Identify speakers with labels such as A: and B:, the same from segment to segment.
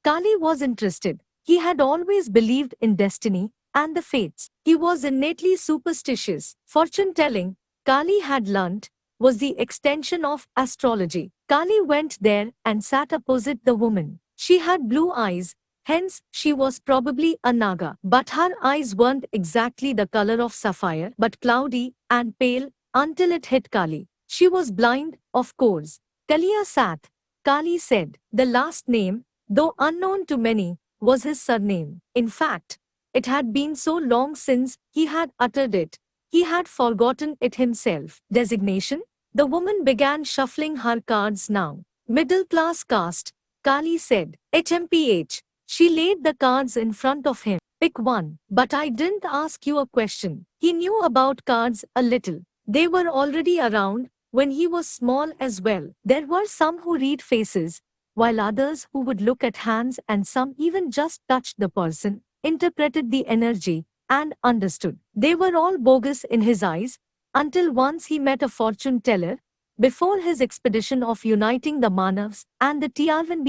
A: Kali was interested. He had always believed in destiny and the fates. He was innately superstitious. Fortune-telling, Kali had learnt, was the extension of astrology. Kali went there and sat opposite the woman. She had blue eyes, hence she was probably a Naga. But her eyes weren't exactly the color of sapphire, but cloudy and pale until it hit Kali. She was blind, of course. Kalia sat. Kali said. The last name, though unknown to many, was his surname. In fact, it had been so long since he had uttered it, he had forgotten it himself. Designation? The woman began shuffling her cards now. Middle class caste, Kali said. HMPH. She laid the cards in front of him. Pick one. But I didn't ask you a question. He knew about cards a little. They were already around when he was small as well. There were some who read faces, while others who would look at hands, and some even just touched the person, interpreted the energy, and understood. They were all bogus in his eyes, until once he met a fortune teller, before his expedition of uniting the Manavs and the Tiarvan.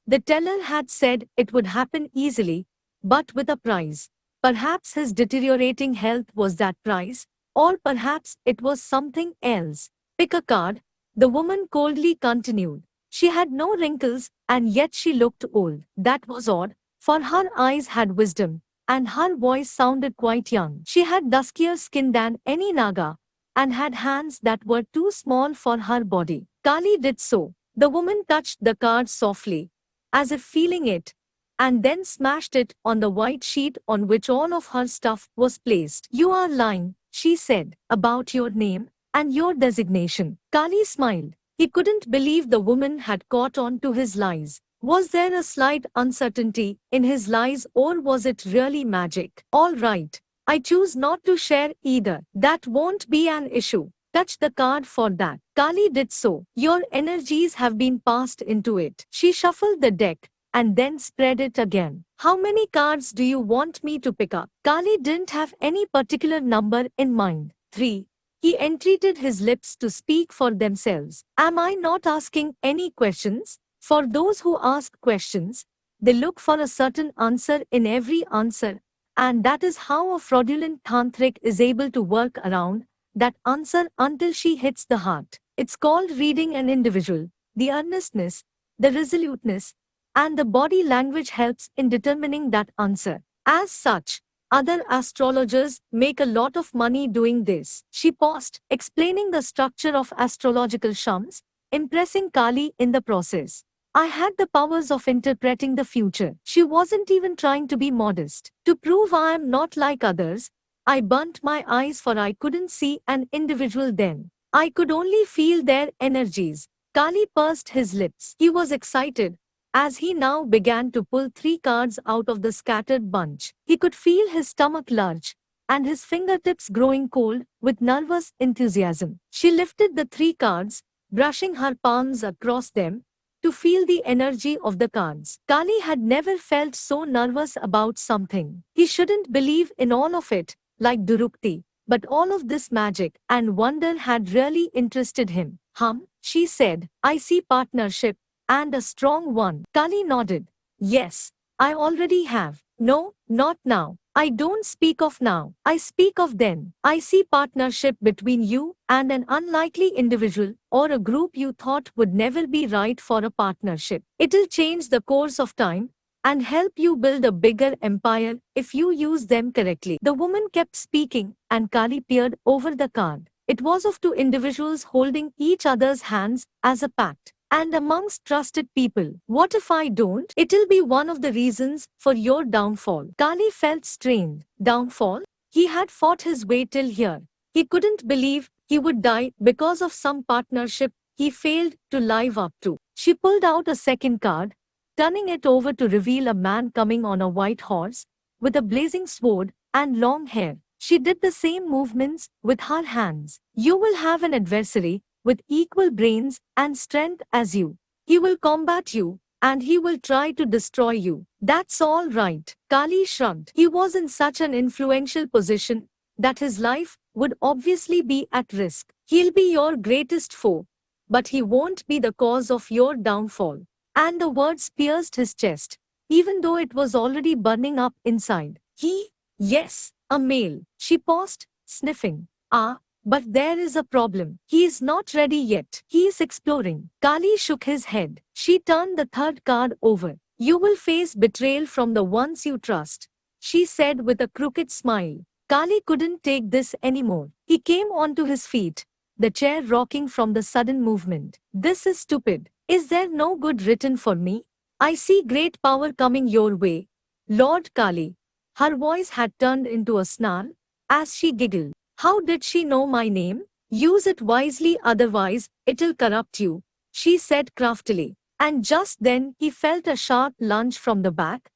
A: The teller had said it would happen easily, but with a price. Perhaps his deteriorating health was that price, or perhaps it was something else. Pick a card, the woman coldly continued. She had no wrinkles, and yet she looked old. That was odd, for her eyes had wisdom, and her voice sounded quite young. She had duskier skin than any Naga, and had hands that were too small for her body. Kali did so. The woman touched the card softly, as if feeling it, and then smashed it on the white sheet on which all of her stuff was placed. You are lying, she said, about your name and your designation. Kali smiled. He couldn't believe the woman had caught on to his lies. Was there a slight uncertainty in his lies, or was it really magic? All right. I choose not to share either. That won't be an issue. Touch the card for that. Kali did so. Your energies have been passed into it. She shuffled the deck and then spread it again. How many cards do you want me to pick up? Kali didn't have any particular number in mind. 3. He entreated his lips to speak for themselves. Am I not asking any questions? For those who ask questions, they look for a certain answer in every answer, and that is how a fraudulent tantric is able to work around that answer until she hits the heart. It's called reading an individual. The earnestness, the resoluteness, and the body language helps in determining that answer. As such, other astrologers make a lot of money doing this. She paused, explaining the structure of astrological shams, impressing Kali in the process. I had the powers of interpreting the future. She wasn't even trying to be modest. To prove I am not like others, I burnt my eyes, for I couldn't see an individual then. I could only feel their energies. Kali pursed his lips. He was excited, as he now began to pull 3 cards out of the scattered bunch. He could feel his stomach lurch, and his fingertips growing cold with nervous enthusiasm. She lifted the 3 cards, brushing her palms across them, to feel the energy of the cards. Kali had never felt so nervous about something. He shouldn't believe in all of it, like Durukti, but all of this magic and wonder had really interested him. She said, I see partnership, and a strong one. Kali nodded. Yes, I already have. No, not now. I don't speak of now. I speak of then. I see partnership between you and an unlikely individual or a group you thought would never be right for a partnership. It'll change the course of time and help you build a bigger empire if you use them correctly. The woman kept speaking, and Kali peered over the card. It was of 2 individuals holding each other's hands as a pact. And amongst trusted people. What if I don't? It'll be one of the reasons for your downfall. Kali felt strained. Downfall? He had fought his way till here. He couldn't believe he would die because of some partnership he failed to live up to. She pulled out a second card, turning it over to reveal a man coming on a white horse, with a blazing sword and long hair. She did the same movements with her hands. You will have an adversary with equal brains and strength as you. He will combat you, and he will try to destroy you. That's all right. Kali shrugged. He was in such an influential position that his life would obviously be at risk. He'll be your greatest foe, but he won't be the cause of your downfall. And the words pierced his chest. even though it was already burning up inside. Yes, a male. She paused, sniffing. Ah, but there is a problem. He is not ready yet. He is exploring. Kali shook his head. She turned the third card over. You will face betrayal from the ones you trust, she said with a crooked smile. Kali couldn't take this anymore. He came onto his feet, the chair rocking from the sudden movement. This is stupid. Is there no good written for me? I see great power coming your way, Lord Kali. Her voice had turned into a snarl as she giggled. How did she know my name? Use it wisely, otherwise, it'll corrupt you, she said craftily. And just then he felt a sharp lunge from the back,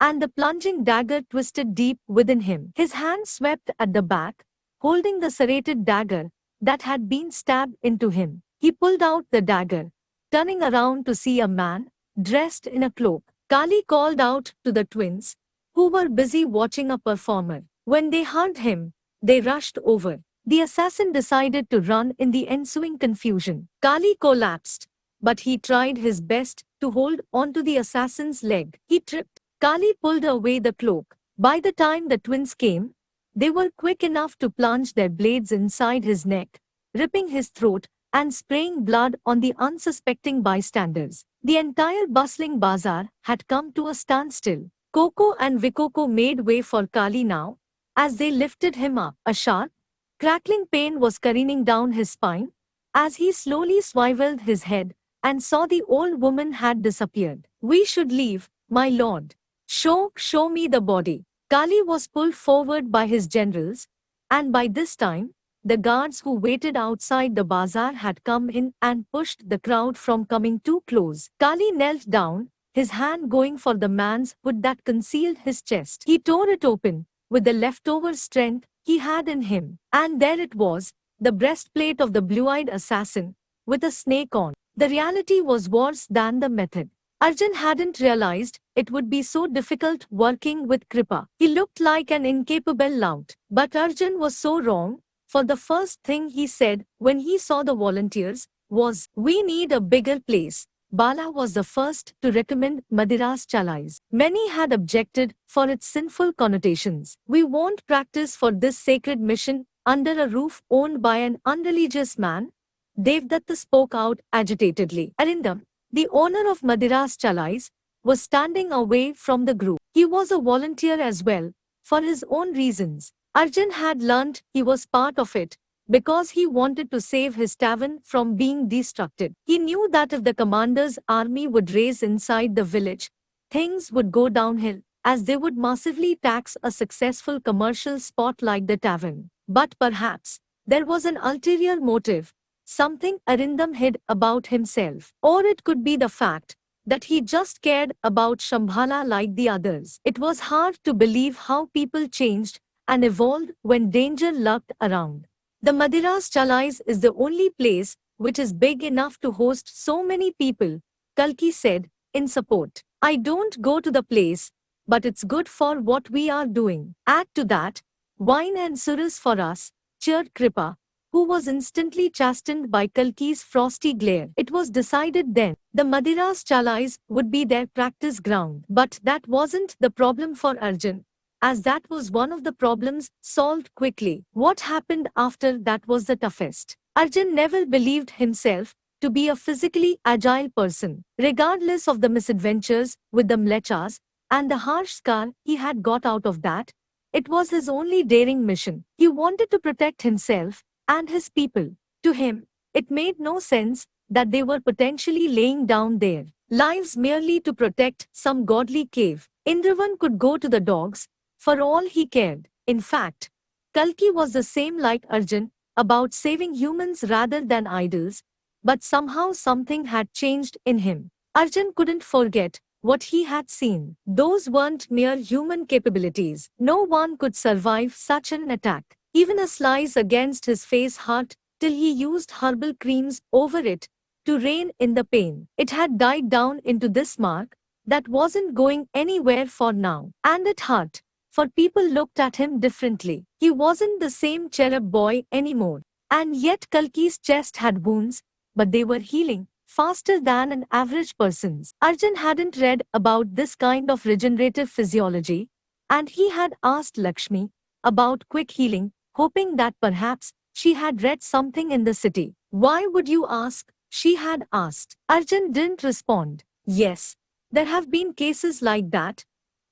A: and the plunging dagger twisted deep within him. His hand swept at the back, holding the serrated dagger that had been stabbed into him. He pulled out the dagger, turning around to see a man, dressed in a cloak. Kali called out to the twins, who were busy watching a performer. When they heard him, they rushed over. The assassin decided to run in the ensuing confusion. Kali collapsed, but he tried his best to hold onto the assassin's leg. He tripped. Kali pulled away the cloak. By the time the twins came, they were quick enough to plunge their blades inside his neck, ripping his throat and spraying blood on the unsuspecting bystanders. The entire bustling bazaar had come to a standstill. Coco and Vikoko made way for Kali now. As they lifted him up, a sharp, crackling pain was careening down his spine as he slowly swiveled his head and saw the old woman had disappeared. We should leave, my lord. Show me the body. Kali was pulled forward by his generals, and by this time, the guards who waited outside the bazaar had come in and pushed the crowd from coming too close. Kali knelt down, his hand going for the man's hood that concealed his chest. He tore it open, with the leftover strength he had in him. And there it was, the breastplate of the blue-eyed assassin, with a snake on. The reality was worse than the method. Arjun hadn't realized it would be so difficult working with Kripa. He looked like an incapable lout. But Arjun was so wrong, for the first thing he said when he saw the volunteers was, "We need a bigger place." Bala was the first to recommend Madira's chalais. Many had objected for its sinful connotations. We won't practice for this sacred mission under a roof owned by an unreligious man, Devdatta spoke out agitatedly. Arindam, the owner of Madira's chalais, was standing away from the group. He was a volunteer as well, for his own reasons. Arjun had learnt he was part of it because he wanted to save his tavern from being destructed. He knew that if the commander's army would race inside the village, things would go downhill, as they would massively tax a successful commercial spot like the tavern. But perhaps there was an ulterior motive, something Arindam hid about himself. Or it could be the fact that he just cared about Shambhala like the others. It was hard to believe how people changed and evolved when danger lurked around. The Madira's Chalais is the only place which is big enough to host so many people, Kalki said, in support. I don't go to the place, but it's good for what we are doing. Add to that, wine and surus for us, cheered Kripa, who was instantly chastened by Kalki's frosty glare. It was decided then, the Madira's Chalais would be their practice ground. But that wasn't the problem for Arjun, as that was one of the problems solved quickly. What happened after that was the toughest. Arjun never believed himself to be a physically agile person. Regardless of the misadventures with the mlechas and the harsh scar he had got out of that, it was his only daring mission. He wanted to protect himself and his people. To him, it made no sense that they were potentially laying down their lives merely to protect some godly cave. Indravan could go to the dogs, for all he cared. In fact, Kalki was the same like Arjun, about saving humans rather than idols, but somehow something had changed in him. Arjun couldn't forget what he had seen. Those weren't mere human capabilities. No one could survive such an attack. Even a slice against his face hurt till he used herbal creams over it to rein in the pain. It had died down into this mark that wasn't going anywhere for now. And it hurt, for people looked at him differently. He wasn't the same cherub boy anymore. And yet Kalki's chest had wounds, but they were healing. faster than an average person's. Arjun hadn't read about this kind of regenerative physiology, and he had asked Lakshmi about quick healing, hoping that perhaps she had read something in the city. Why would you ask? She had asked. Arjun didn't respond. Yes, there have been cases like that,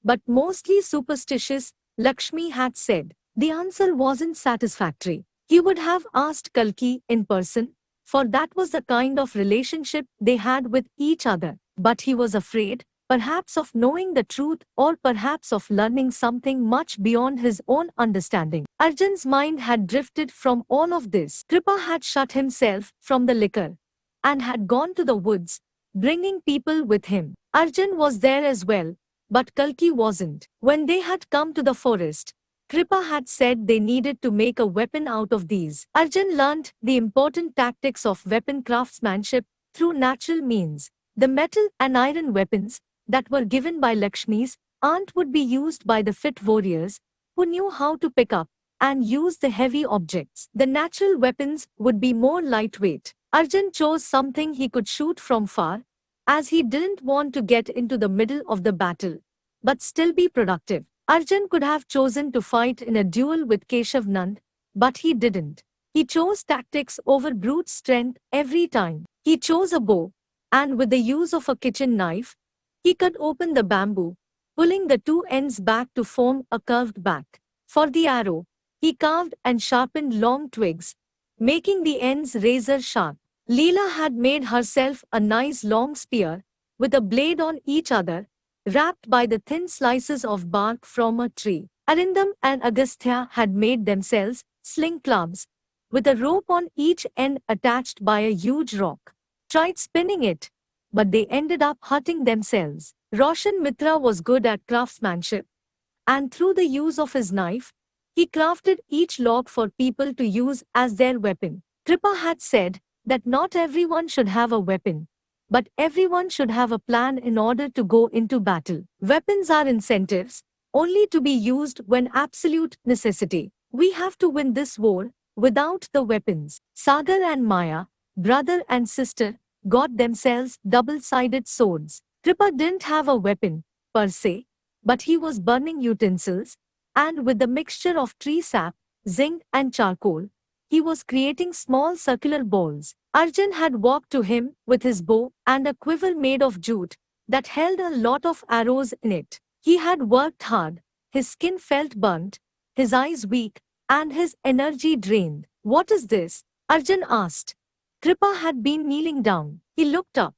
A: but mostly superstitious, Lakshmi had said. The answer wasn't satisfactory. He would have asked Kalki in person, for that was the kind of relationship they had with each other. But he was afraid, perhaps of knowing the truth or perhaps of learning something much beyond his own understanding. Arjun's mind had drifted from all of this. Kripa had shut himself from the liquor and had gone to the woods, bringing people with him. Arjun was there as well, but Kalki wasn't. When they had come to the forest, Kripa had said they needed to make a weapon out of these. Arjun learnt the important tactics of weapon craftsmanship through natural means. The metal and iron weapons that were given by Lakshmi's aunt would be used by the fit warriors who knew how to pick up and use the heavy objects. The natural weapons would be more lightweight. Arjun chose something he could shoot from far, as he didn't want to get into the middle of the battle, but still be productive. Arjun could have chosen to fight in a duel with Keshav Nand, but he didn't. He chose tactics over brute strength every time. He chose a bow, and with the use of a kitchen knife, he cut open the bamboo, pulling the two ends back to form a curved back. For the arrow, he carved and sharpened long twigs, making the ends razor sharp. Leela had made herself a nice long spear, with a blade on each other, wrapped by the thin slices of bark from a tree. Arindam and Agastya had made themselves sling clubs, with a rope on each end attached by a huge rock. Tried spinning it, but they ended up hurting themselves. Roshan Mitra was good at craftsmanship, and through the use of his knife, he crafted each log for people to use as their weapon. Kripa had said that not everyone should have a weapon, but everyone should have a plan in order to go into battle. Weapons are incentives, only to be used when absolute necessity. We have to win this war without the weapons. Sagar and Maya, brother and sister, got themselves double-sided swords. Kripa didn't have a weapon, per se, but he was burning utensils, and with the mixture of tree sap, zinc and charcoal, he was creating small circular balls. Arjun had walked to him with his bow and a quiver made of jute that held a lot of arrows in it. He had worked hard, his skin felt burnt, his eyes weak, and his energy drained. What is this? Arjun asked. Kripa had been kneeling down. He looked up.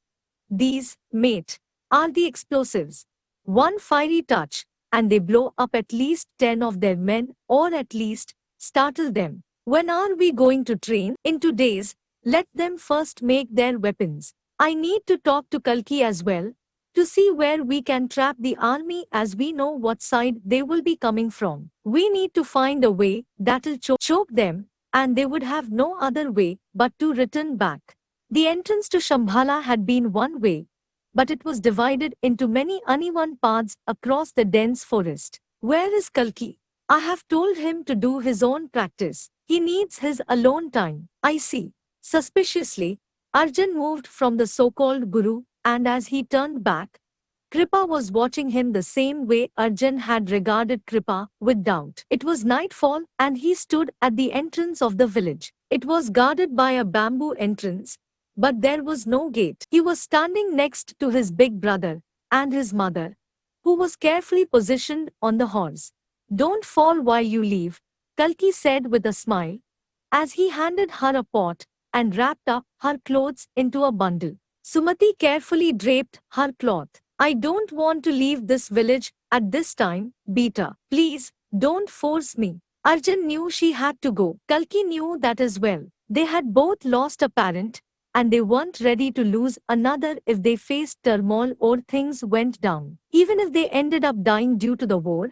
A: These, mate, are the explosives. One fiery touch, and they blow up at least 10 of their men, or at least startle them. When are we going to train? In 2 days. Let them first make their weapons. I need to talk to Kalki as well, to see where we can trap the army as we know what side they will be coming from. We need to find a way that'll choke them, and they would have no other way but to return back. The entrance to Shambhala had been one way, but it was divided into many uneven paths across the dense forest. Where is Kalki? I have told him to do his own practice. He needs his alone time. I see. Suspiciously, Arjun moved from the so-called guru, and as he turned back, Kripa was watching him the same way Arjun had regarded Kripa, with doubt. It was nightfall, and he stood at the entrance of the village. It was guarded by a bamboo entrance, but there was no gate. He was standing next to his big brother and his mother, who was carefully positioned on the horse. Don't fall while you leave, Kalki said with a smile, as he handed her a pot and wrapped up her clothes into a bundle. Sumati carefully draped her cloth. I don't want to leave this village at this time, Beta. Please, don't force me. Arjun knew she had to go. Kalki knew that as well. They had both lost a parent, and they weren't ready to lose another if they faced turmoil or things went down. Even if they ended up dying due to the war,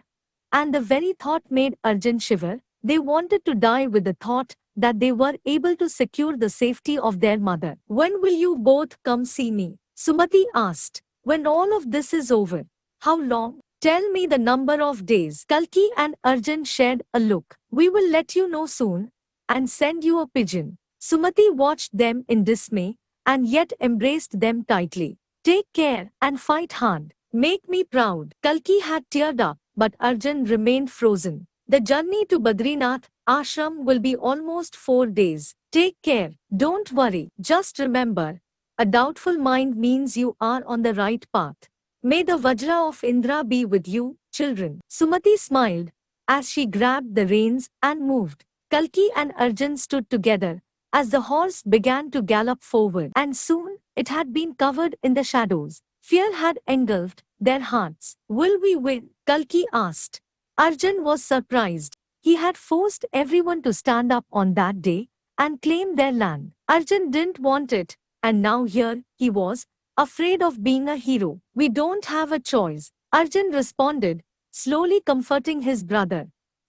A: and the very thought made Arjun shiver, they wanted to die with the thought that they were able to secure the safety of their mother. When will you both come see me? Sumati asked. When all of this is over. How long? Tell me the number of days. Kalki and Arjun shared a look. We will let you know soon, and send you a pigeon. Sumati watched them in dismay, and yet embraced them tightly. Take care and fight hard. Make me proud. Kalki had teared up, but Arjun remained frozen. The journey to Badrinath ashram will be almost 4 days. Take care. Don't worry. Just remember, a doubtful mind means you are on the right path. May the Vajra of Indra be with you, children. Sumati smiled as she grabbed the reins and moved. Kalki and Arjun stood together as the horse began to gallop forward, and soon it had been covered in the shadows. Fear had engulfed their hearts. Will we win? Kalki asked. Arjun was surprised. He had forced everyone to stand up on that day and claim their land. Arjun didn't want it, and now here he was, afraid of being a hero. We don't have a choice, Arjun responded, slowly comforting his brother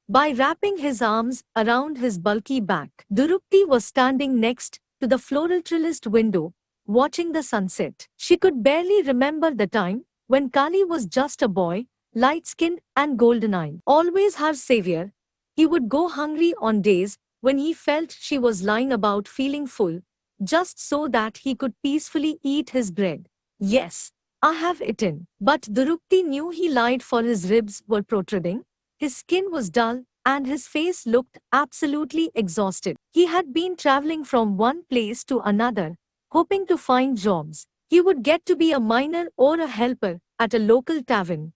A: by wrapping his arms around his bulky back. Durupti was standing next to the floriculturist window, watching the sunset. She could barely remember the time when Kali was just a boy, light-skinned and golden-eyed. Always her savior, he would go hungry on days when he felt she was lying about feeling full, just so that he could peacefully eat his bread. Yes, I have eaten. But Durupti knew he lied, for his ribs were protruding. His skin was dull, and his face looked absolutely exhausted. He had been traveling from one place to another, hoping to find jobs. He would get to be a miner or a helper at a local tavern.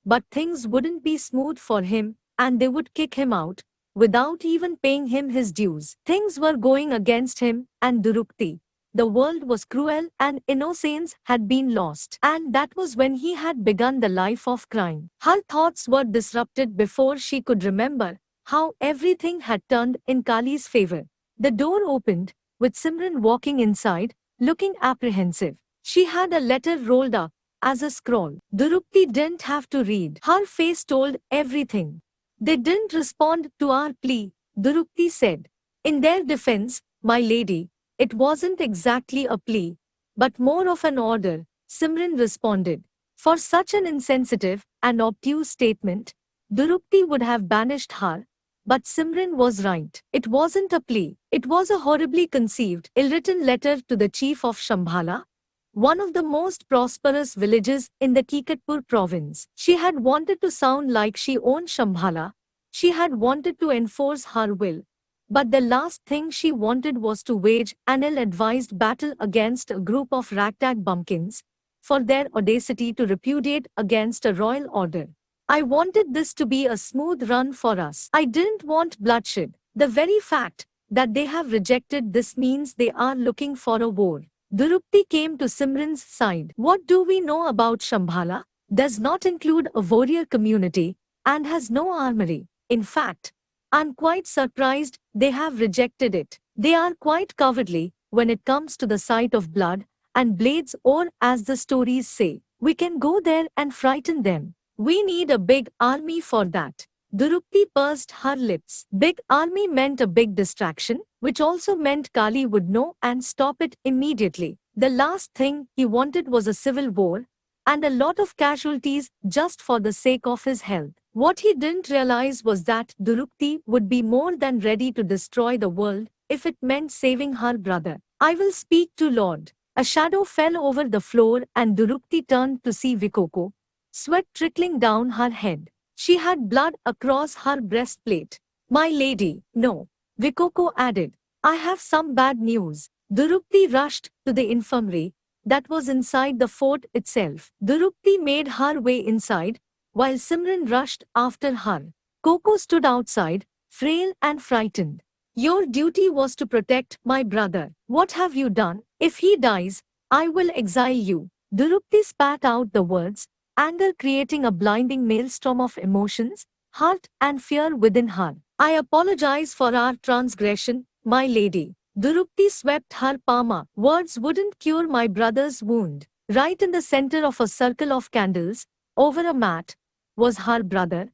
A: But things wouldn't be smooth for him, and they would kick him out without even paying him his dues. Things were going against him and Durupti. The world was cruel and innocence had been lost. And that was when he had begun the life of crime. Her thoughts were disrupted before she could remember how everything had turned in Kali's favor. The door opened, with Simran walking inside, looking apprehensive. She had a letter rolled up as a scroll. Durupti didn't have to read. Her face told everything. They didn't respond to our plea, Durupti said. In their defense, my lady, it wasn't exactly a plea, but more of an order, Simran responded. For such an insensitive and obtuse statement, Durupti would have banished her. But Simran was right. It wasn't a plea. It was a horribly conceived, ill-written letter to the chief of Shambhala, one of the most prosperous villages in the Kikatpur province. She had wanted to sound like she owned Shambhala. She had wanted to enforce her will. But the last thing she wanted was to wage an ill-advised battle against a group of ragtag bumpkins for their audacity to repudiate against a royal order. I wanted this to be a smooth run for us. I didn't want bloodshed. The very fact that they have rejected this means they are looking for a war. Durupti came to Simran's side. What do we know about Shambhala? Does not include a warrior community and has no armory. In fact, I'm quite surprised they have rejected it. They are quite cowardly when it comes to the sight of blood and blades, or as the stories say, we can go there and frighten them. We need a big army for that. Durupti pursed her lips. Big army meant a big distraction, which also meant Kali would know and stop it immediately. The last thing he wanted was a civil war and a lot of casualties just for the sake of his health. What he didn't realize was that Durupti would be more than ready to destroy the world if it meant saving her brother. I will speak to Lord. A shadow fell over the floor and Durupti turned to see Vikoko, sweat trickling down her head. She had blood across her breastplate. My lady, no. Vikoko added. I have some bad news. Durupti rushed to the infirmary that was inside the fort itself. Durupti made her way inside, while Simran rushed after her. Coco stood outside, frail and frightened. Your duty was to protect my brother. What have you done? If he dies, I will exile you. Durupti spat out the words, anger creating a blinding maelstrom of emotions, hurt and fear within her. I apologize for our transgression, my lady. Durupti swept her palm up. Words wouldn't cure my brother's wound. Right in the center of a circle of candles, over a mat, was her brother,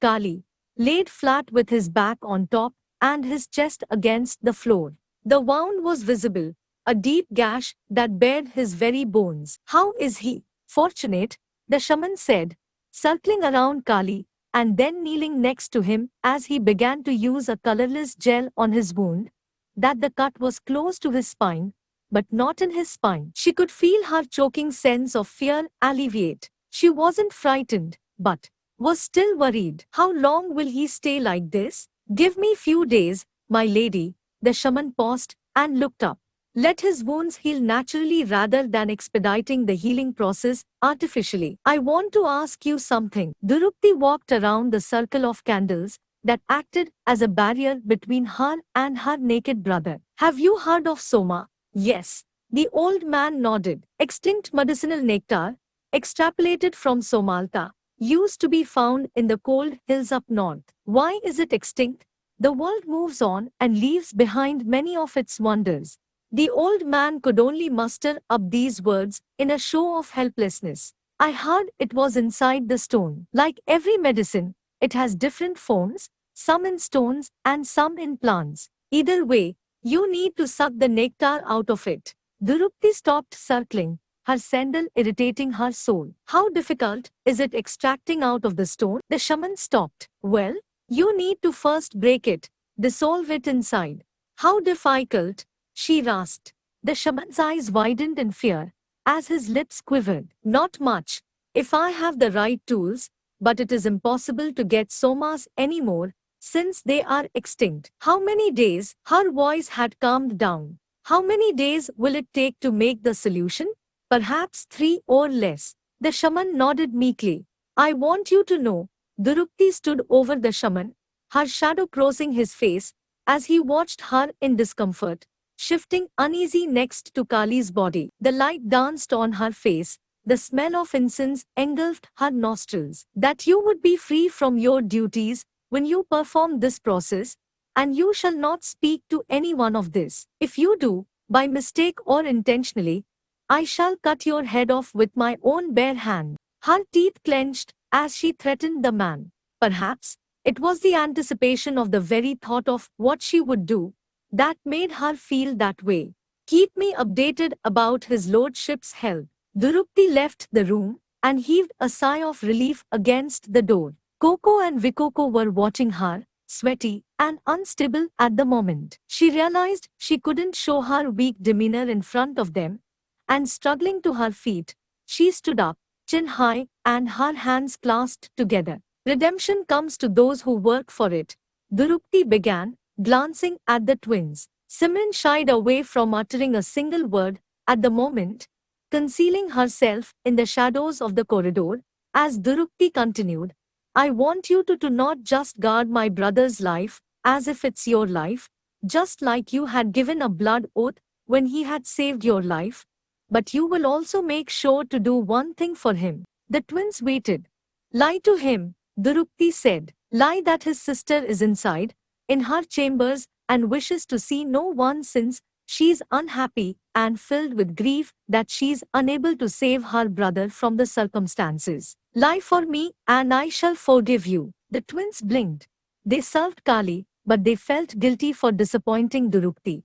A: Kali, laid flat with his back on top and his chest against the floor. The wound was visible, a deep gash that bared his very bones. How is he? Fortunate, the shaman said, circling around Kali and then kneeling next to him as he began to use a colorless gel on his wound, that the cut was close to his spine, but not in his spine. She could feel her choking sense of fear alleviate. She wasn't frightened, but was still worried. How long will he stay like this? Give me few days, my lady. The shaman paused and looked up. Let his wounds heal naturally rather than expediting the healing process artificially. I want to ask you something. Durupti walked around the circle of candles that acted as a barrier between her and her naked brother. Have you heard of Soma? Yes. The old man nodded. Extinct medicinal nectar, extrapolated from Somalta, used to be found in the cold hills up north. Why is it extinct? The world moves on and leaves behind many of its wonders. The old man could only muster up these words in a show of helplessness. I heard it was inside the stone. Like every medicine, it has different forms, some in stones and some in plants. Either way, you need to suck the nectar out of it. Durupti stopped circling, her sandal irritating her soul. How difficult is it extracting out of the stone? The shaman stopped. Well, you need to first break it, dissolve it inside. How difficult? She rasped. The shaman's eyes widened in fear, as his lips quivered. Not much, if I have the right tools, but it is impossible to get somas anymore, since they are extinct. How many days? Her voice had calmed down. How many days will it take to make the solution? Perhaps 3 or less. The shaman nodded meekly. I want you to know. Durupti stood over the shaman, her shadow crossing his face, as he watched her in discomfort, shifting uneasy next to Kali's body. The light danced on her face, the smell of incense engulfed her nostrils. That you would be free from your duties when you perform this process, and you shall not speak to anyone of this. If you do, by mistake or intentionally, I shall cut your head off with my own bare hand. Her teeth clenched as she threatened the man. Perhaps it was the anticipation of the very thought of what she would do that made her feel that way. Keep me updated about his lordship's health. Durupti left the room and heaved a sigh of relief against the door. Coco and Vikoko were watching her, sweaty and unstable at the moment. She realized she couldn't show her weak demeanor in front of them, and struggling to her feet, she stood up, chin high and her hands clasped together. Redemption comes to those who work for it, Durupti began, glancing at the twins. Simran shied away from uttering a single word at the moment, concealing herself in the shadows of the corridor, as Durupti continued, I want you to not just guard my brother's life as if it's your life, just like you had given a blood oath when he had saved your life, but you will also make sure to do one thing for him. The twins waited. Lie to him, Durupti said. Lie that his sister is inside, in her chambers, and wishes to see no one since she's unhappy and filled with grief that she's unable to save her brother from the circumstances. Lie for me, and I shall forgive you. The twins blinked. They served Kali, but they felt guilty for disappointing Durupti,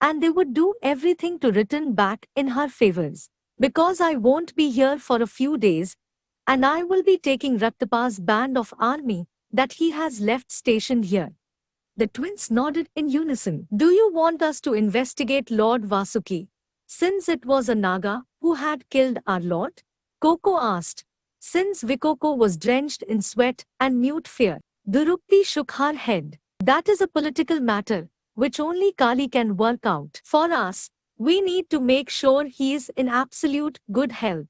A: and they would do everything to return back in her favors. Because I won't be here for a few days, and I will be taking Raktapa's band of army that he has left stationed here. The twins nodded in unison. Do you want us to investigate Lord Vasuki, since it was a Naga who had killed our lord? Coco asked, since Vikoko was drenched in sweat and mute fear. Durupti shook her head. That is a political matter, which only Kali can work out. For us, we need to make sure he is in absolute good health.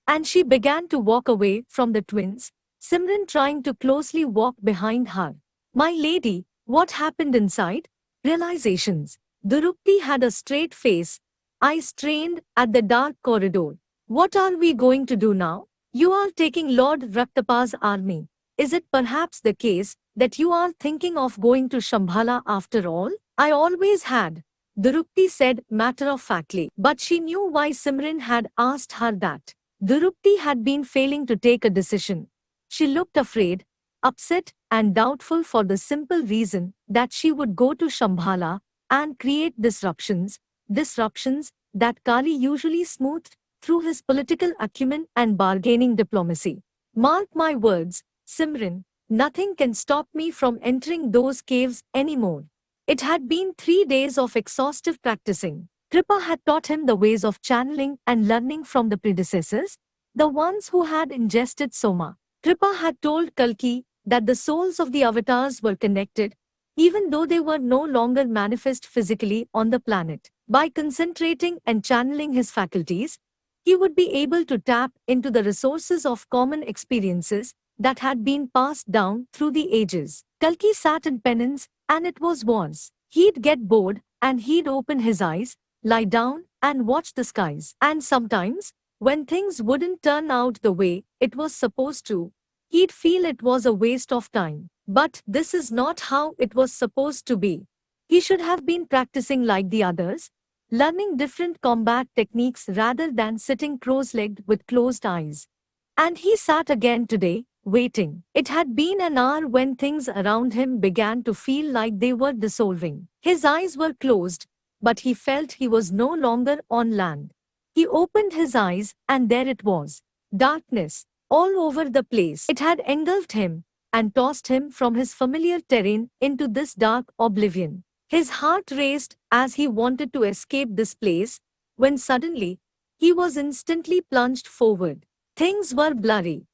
A: And she began to walk away from the twins, Simran trying to closely walk behind her. My lady, what happened inside? Realizations. Durupti had a straight face, eyes strained at the dark corridor. What are we going to do now? You are taking Lord Raktapa's army. Is it perhaps the case that you are thinking of going to Shambhala after all? I always had, Durupti said matter-of-factly. But she knew why Simran had asked her that. Durupti had been failing to take a decision. She looked afraid, upset and doubtful for the simple reason that she would go to Shambhala and create disruptions that Kali usually smoothed through his political acumen and bargaining diplomacy. Mark my words, Simran, nothing can stop me from entering those caves anymore. It had been 3 days of exhaustive practicing. Kripa had taught him the ways of channeling and learning from the predecessors, the ones who had ingested Soma. Kripa had told Kalki that the souls of the avatars were connected, even though they were no longer manifest physically on the planet. By concentrating and channeling his faculties, he would be able to tap into the resources of common experiences that had been passed down through the ages. Kalki sat in penance, and it was wars. He'd get bored, and he'd open his eyes, lie down, and watch the skies. And sometimes, when things wouldn't turn out the way it was supposed to, he'd feel it was a waste of time. But this is not how it was supposed to be. He should have been practicing like the others, learning different combat techniques rather than sitting cross-legged with closed eyes. And he sat again today, waiting. It had been an hour when things around him began to feel like they were dissolving. His eyes were closed, but he felt he was no longer on land. He opened his eyes, and there it was. Darkness, all over the place. It had engulfed him and tossed him from his familiar terrain into this dark oblivion. His heart raced as he wanted to escape this place, when suddenly, he was instantly plunged forward. Things were blurry.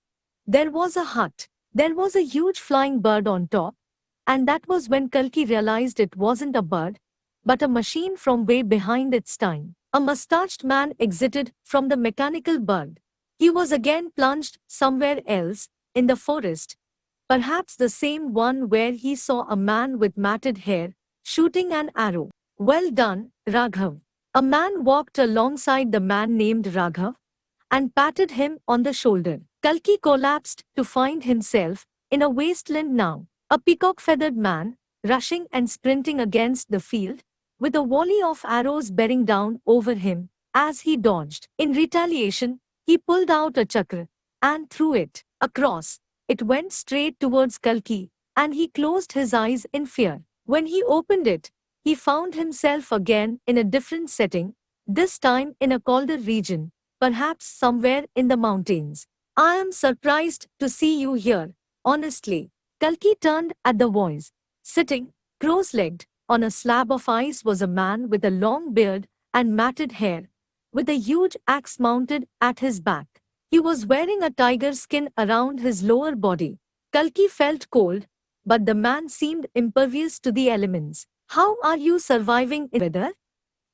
A: There was a hut. There was a huge flying bird on top, and that was when Kalki realized it wasn't a bird, but a machine from way behind its time. A mustached man exited from the mechanical bird. He was again plunged somewhere else, in the forest, perhaps the same one where he saw a man with matted hair, shooting an arrow. Well done, Raghav. A man walked alongside the man named Raghav and patted him on the shoulder. Kalki collapsed to find himself in a wasteland now. A peacock-feathered man, rushing and sprinting against the field, with a volley of arrows bearing down over him as he dodged. In retaliation, he pulled out a chakra and threw it across. It went straight towards Kalki, and he closed his eyes in fear. When he opened it, he found himself again in a different setting, this time in a colder region, perhaps somewhere in the mountains. I am surprised to see you here, honestly. Kalki turned at the voice. Sitting, cross-legged, on a slab of ice was a man with a long beard and matted hair, with a huge axe mounted at his back. He was wearing a tiger skin around his lower body. Kalki felt cold, but the man seemed impervious to the elements. How are you surviving in weather?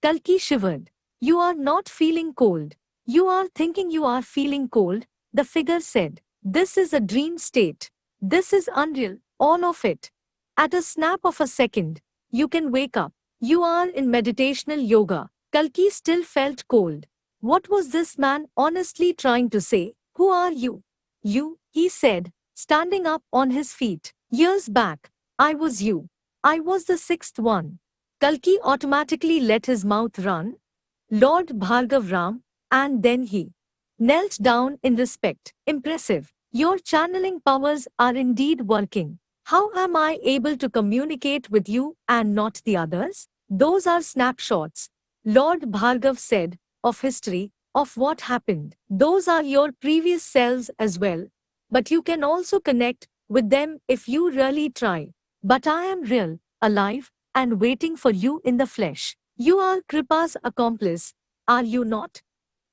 A: Kalki shivered. You are not feeling cold. You are thinking you are feeling cold, the figure said. This is a dream state. This is unreal, all of it. At a snap of a second, you can wake up. You are in meditational yoga. Kalki still felt cold. What was this man honestly trying to say? Who are you? You, he said, standing up on his feet. Years back, I was you. I was the sixth one. Kalki automatically let his mouth run. Lord Bhargav Ram, and then he knelt down in respect. Impressive. Your channeling powers are indeed working. How am I able to communicate with you and not the others? Those are snapshots, Lord Bhargav said, of history, of what happened. Those are your previous selves as well. But you can also connect with them if you really try. But I am real, alive, and waiting for you in the flesh. You are Kripa's accomplice, are you not?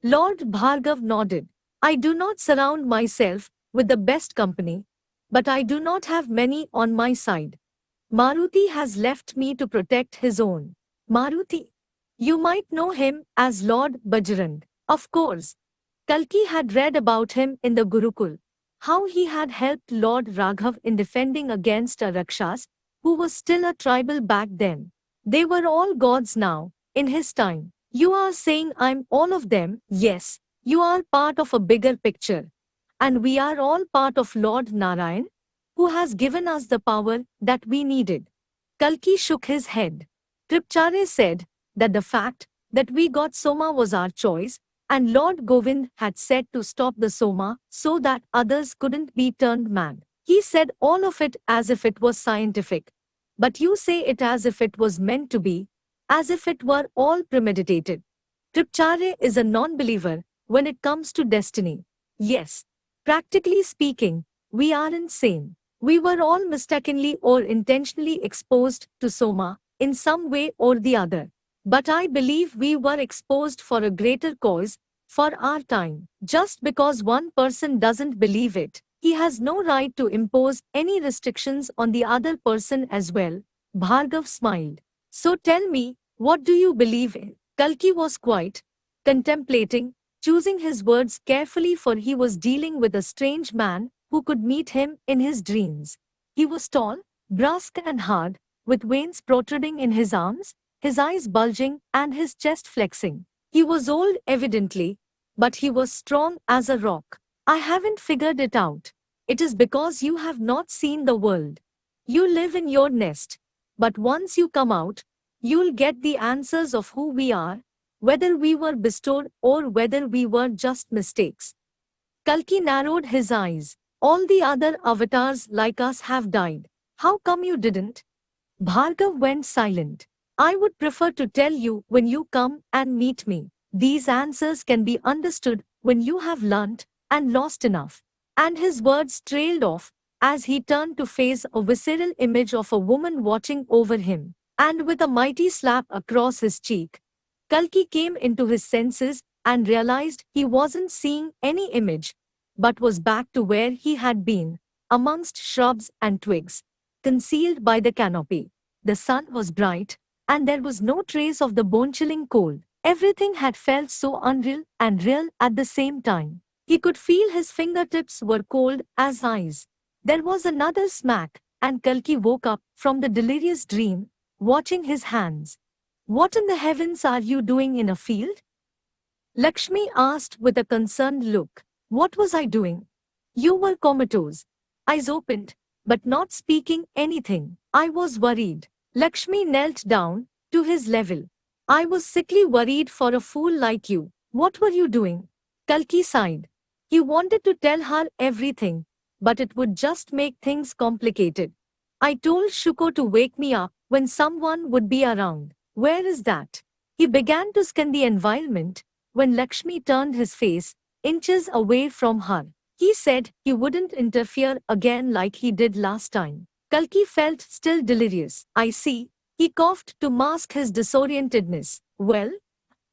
A: Lord Bhargav nodded. I do not surround myself with the best company, but I do not have many on my side. Maruti has left me to protect his own. Maruti. You might know him as Lord Bajrang. Of course. Kalki had read about him in the Gurukul, how he had helped Lord Raghav in defending against a Rakshas, who was still a tribal back then. They were all gods now, in his time. You are saying I'm all of them? Yes, you are part of a bigger picture. And we are all part of Lord Narayan, who has given us the power that we needed. Kalki shook his head. Tripchare said that the fact that we got Soma was our choice, and Lord Govind had said to stop the Soma so that others couldn't be turned mad. He said all of it as if it was scientific. But you say it as if it was meant to be, as if it were all premeditated. Tripchare is a non-believer when it comes to destiny. Yes, practically speaking, we are insane. We were all mistakenly or intentionally exposed to Soma in some way or the other. But I believe we were exposed for a greater cause, for our time. Just because one person doesn't believe it, he has no right to impose any restrictions on the other person as well. Bhargav smiled. So tell me, what do you believe in? Kalki was quiet, contemplating, choosing his words carefully, for he was dealing with a strange man who could meet him in his dreams. He was tall, brusque and hard, with veins protruding in his arms, his eyes bulging and his chest flexing. He was old evidently, but he was strong as a rock. I haven't figured it out. It is because you have not seen the world. You live in your nest. But once you come out, you'll get the answers of who we are, whether we were bestowed or whether we were just mistakes. Kalki narrowed his eyes. All the other avatars like us have died. How come you didn't? Bhargav went silent. I would prefer to tell you when you come and meet me. These answers can be understood when you have learnt and lost enough. And his words trailed off as he turned to face a visceral image of a woman watching over him. And with a mighty slap across his cheek, Kalki came into his senses and realized he wasn't seeing any image, but was back to where he had been, amongst shrubs and twigs, concealed by the canopy. The sun was bright, and there was no trace of the bone-chilling cold. Everything had felt so unreal and real at the same time. He could feel his fingertips were cold as ice. There was another smack, and Kalki woke up from the delirious dream, watching his hands. What in the heavens are you doing in a field? Lakshmi asked with a concerned look. What was I doing? You were comatose. Eyes opened, but not speaking anything. I was worried. Lakshmi knelt down to his level. I was sickly worried for a fool like you. What were you doing? Kalki sighed. He wanted to tell her everything, but it would just make things complicated. I told Shuko to wake me up when someone would be around. Where is that? He began to scan the environment when Lakshmi turned his face inches away from her. He said he wouldn't interfere again like he did last time. Kalki felt still delirious. I see. He coughed to mask his disorientedness. Well,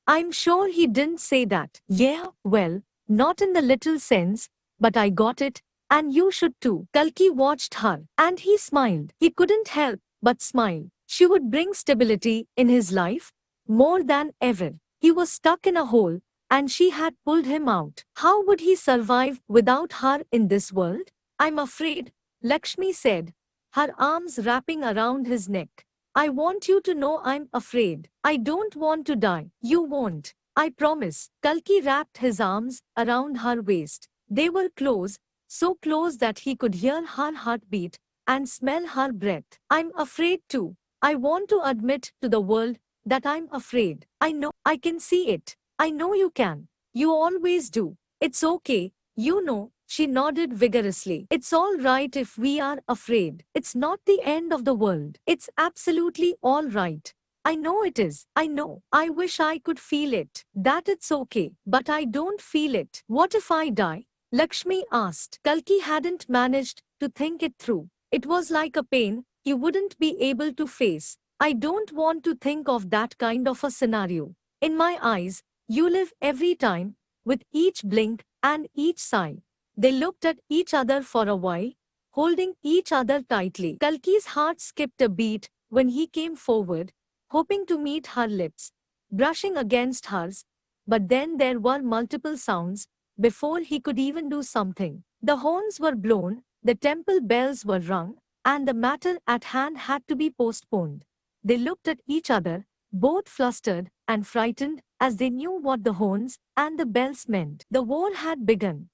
A: I'm sure he didn't say that. Yeah, well, not in the literal sense, but I got it, and you should too. Kalki watched her, and he smiled. He couldn't help but smile. She would bring stability in his life, more than ever. He was stuck in a hole, and she had pulled him out. How would he survive without her in this world? I'm afraid, Lakshmi said, her arms wrapping around his neck. I want you to know I'm afraid. I don't want to die. You won't. I promise. Kalki wrapped his arms around her waist. They were close, so close that he could hear her heartbeat and smell her breath. I'm afraid too. I want to admit to the world that I'm afraid. I know. I can see it. I know you can. You always do. It's okay. You know. She nodded vigorously. It's all right if we are afraid. It's not the end of the world. It's absolutely all right. I know it is. I know. I wish I could feel it. That it's okay. But I don't feel it. What if I die? Lakshmi asked. Kalki hadn't managed to think it through. It was like a pain he wouldn't be able to face. I don't want to think of that kind of a scenario. In my eyes, you live every time, with each blink and each sigh. They looked at each other for a while, holding each other tightly. Kalki's heart skipped a beat when he came forward, hoping to meet her lips, brushing against hers. But then there were multiple sounds before he could even do something. The horns were blown, the temple bells were rung, and the matter at hand had to be postponed. They looked at each other, both flustered and frightened, as they knew what the horns and the bells meant. The war had begun.